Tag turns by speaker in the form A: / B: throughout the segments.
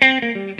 A: Hey,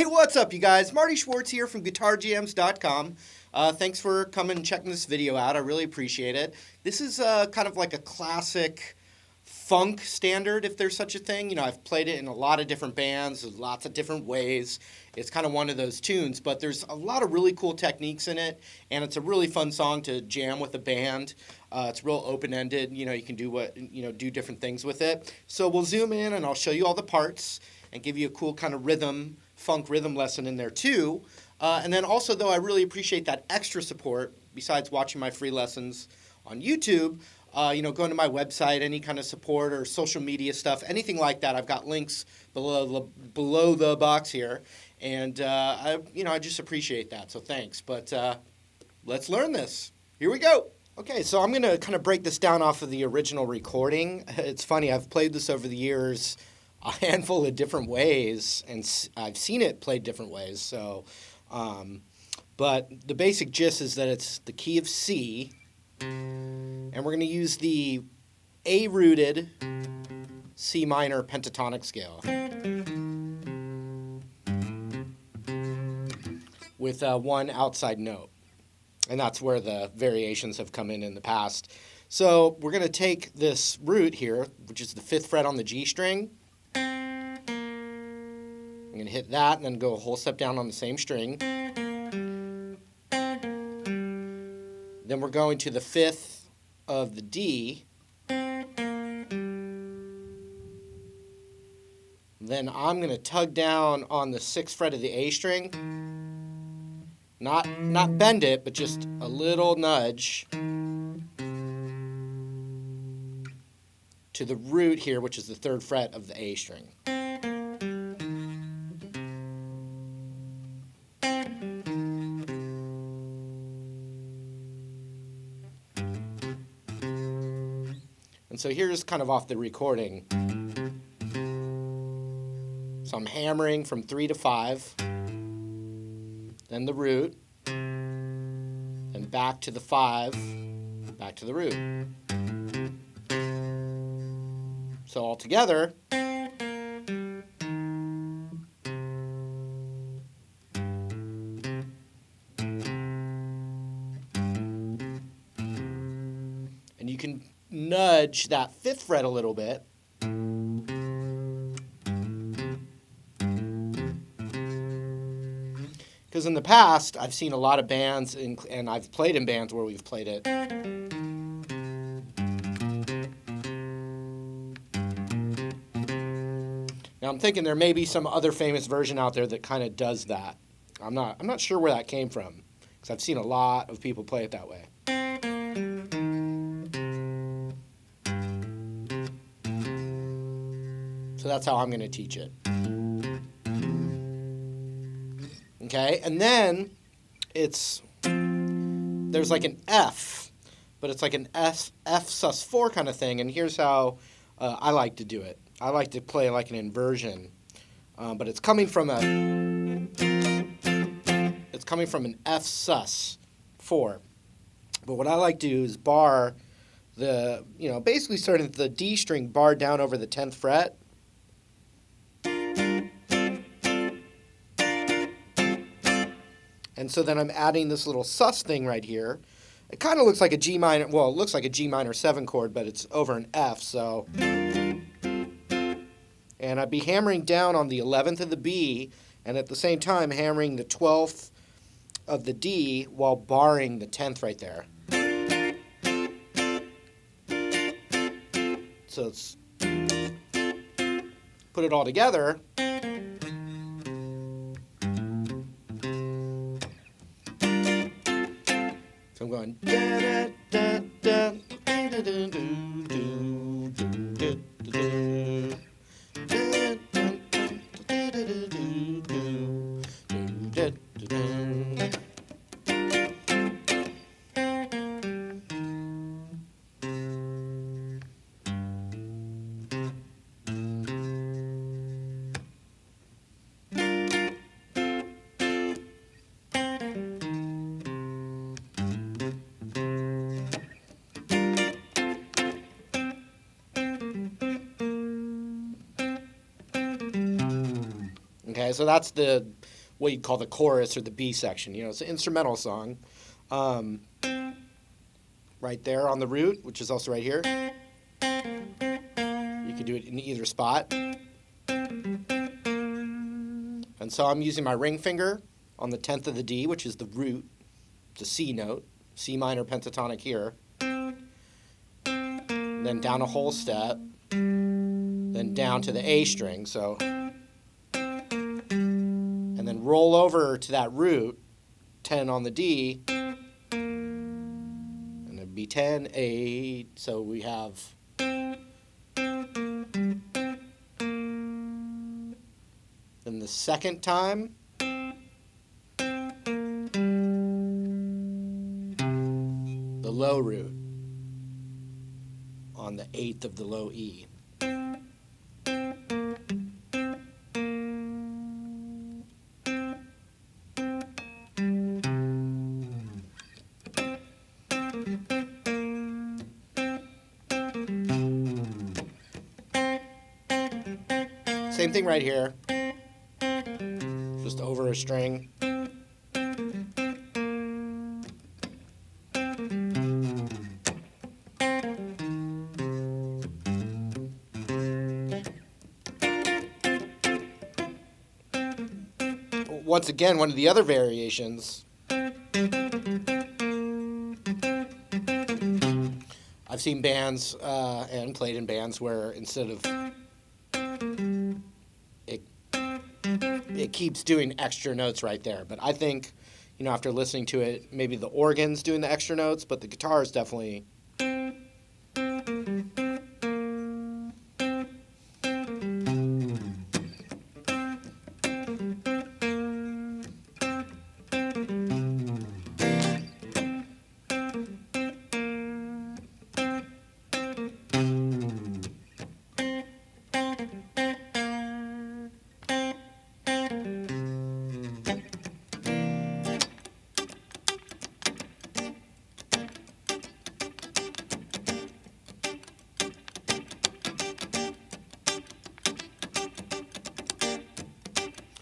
A: what's up, you guys? Marty Schwartz here from GuitarJams.com. Thanks for coming and checking this video out. I really appreciate it. This is kind of like a classic funk standard, if there's such a thing. You know, I've played it in a lot of different bands, lots of different ways. It's kind of one of those tunes, but there's a lot of really cool techniques in it, and it's a really fun song to jam with a band. It's real open-ended. You know, you can do different things with it. So we'll zoom in, and I'll show you all the parts and give you a cool kind of funk rhythm lesson in there too. And then also, though, I really appreciate that extra support, besides watching my free lessons on YouTube, going to my website, any kind of support or social media stuff, anything like that. I've got links below the box here. And, I just appreciate that. So thanks. But let's learn this. Here we go. Okay, so I'm going to kind of break this down off of the original recording. It's funny, I've played this over the years a handful of different ways, and I've seen it played different ways. So, but the basic gist is that it's the key of C, and we're going to use the A-rooted C minor pentatonic scale with one outside note, and that's where the variations have come in the past. So we're going to take this root here, which is the 5th fret on the G string. I'm going to hit that and then go a whole step down on the same string. Then we're going to the 5th of the D. Then I'm going to tug down on the 6th fret of the A string. Not bend it, but just a little nudge to the root here, which is the 3rd fret of the A string. And so here's kind of off the recording. So I'm hammering from 3 to 5, then the root, then back to the 5, back to the root. So all together, and you can nudge that 5th fret a little bit. Because in the past, I've seen a lot of bands, and I've played in bands where we've played it. Now I'm thinking there may be some other famous version out there that kind of does that. I'm not sure where that came from, because I've seen a lot of people play it that way. So that's how I'm going to teach it. Okay, and then there's like an F, but it's like an F sus4 kind of thing, and here's how I like to do it. I like to play like an inversion, but it's coming from an F sus4. But what I like to do is bar basically starting at the D string, bar down over the 10th fret. And so then I'm adding this little sus thing right here. It kind of looks like a G minor, well, it looks like a G minor 7 chord, but it's over an F, so. And I'd be hammering down on the 11th of the B, and at the same time hammering the 12th of the D while barring the 10th right there. So let's put it all together. So I'm going. Da, da, da, da, da, da, da. Okay, so that's the what you'd call the chorus or the B section. You know, it's an instrumental song. Um, right there on the root, which is also right here. You could do it in either spot. And so I'm using my ring finger on the 10th of the D, which is the root, the C note, C minor pentatonic here. Then down a whole step, then down to the A string, so. And then roll over to that root, 10 on the D, and it'd be 10, 8, so we have. Then the second time, the low root on the 8th of the low E. Same thing right here, just over a string. Once again, one of the other variations, I've seen bands and played in bands where instead of it keeps doing extra notes right there. But I think, you know, after listening to it, maybe the organ's doing the extra notes, but the guitar is definitely.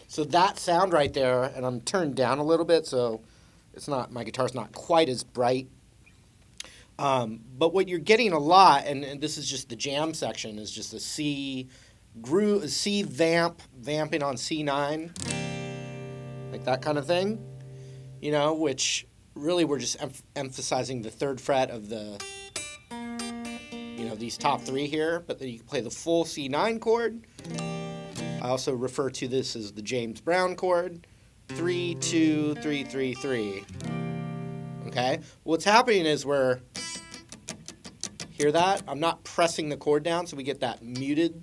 A: So that sound right there, and I'm turned down a little bit, so it's not, my guitar's not quite as bright. But what you're getting a lot, and this is just the jam section, is just a C groove, C vamping on C9, like that kind of thing, you know, which really we're just emphasizing the third fret of the, you know, these top three here, but then you can play the full C9 chord. I also refer to this as the James Brown chord, 3, 2, 3, 3, 3. Okay? What's happening is hear that? I'm not pressing the chord down, so we get that muted.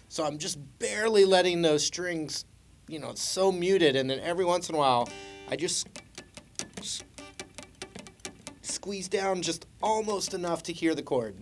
A: So I'm just barely letting those strings, you know, it's so muted, and then every once in a while, I just squeeze down just almost enough to hear the chord.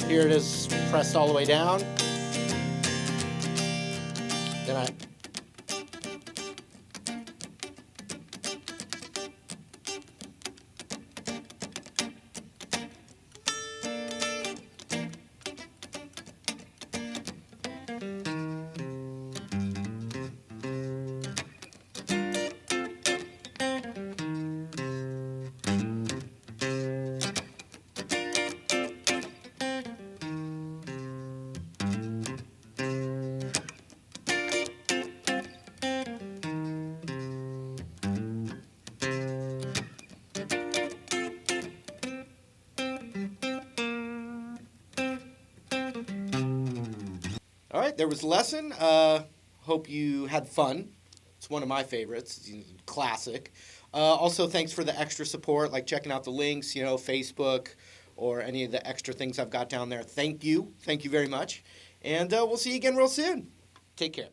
A: Here it is pressed all the way down. Then I All right, there was the lesson. Hope you had fun. It's one of my favorites. It's classic. Also, thanks for the extra support, like checking out the links, Facebook, or any of the extra things I've got down there. Thank you. Thank you very much. And we'll see you again real soon. Take care.